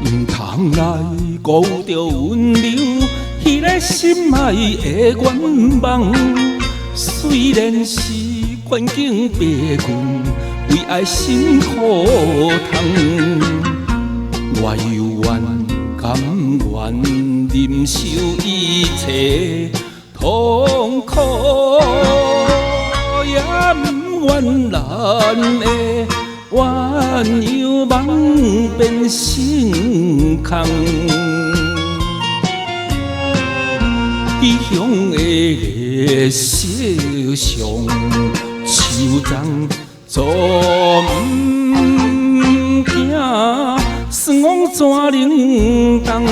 唔通来辜着温柔，迄个心爱的愿望。虽然是关境白云，为爱辛苦通。我犹原甘愿忍受一切痛苦，也不愿咱的怨尤梦变成空。异乡的小巷，手掌做唔惊，酸枉怎能当？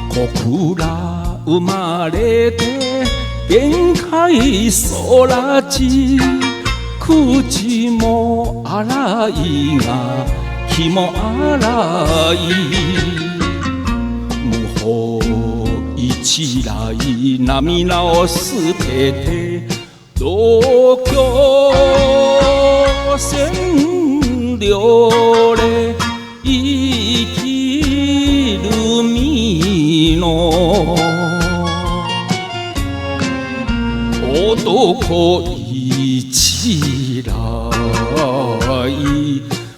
苦苦啦有嘛咧地，边开索拉吉，苦寂寞阿拉伊啊，寂寞阿拉伊，幕后一起来，那米老斯提提，多叫声流泪，一起如米诺。我都可以起来，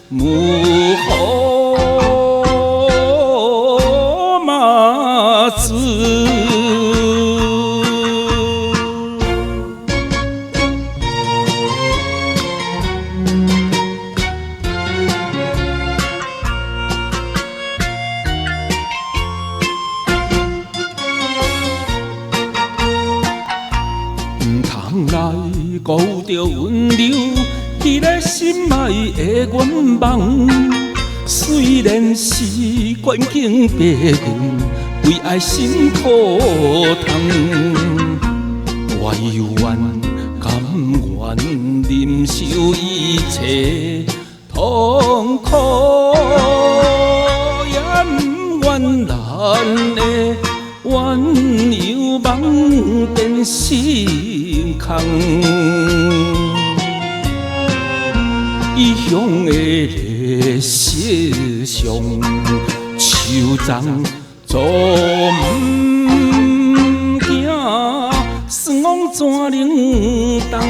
幕后马子。唔通来辜着温柔，迄个心爱的愿望。虽然是关境白云，为爱辛苦通。我犹原甘愿忍受一切痛苦，也不愿咱的怨尤梦变成空。异乡的小巷，手掌做唔惊，酸枉怎能当？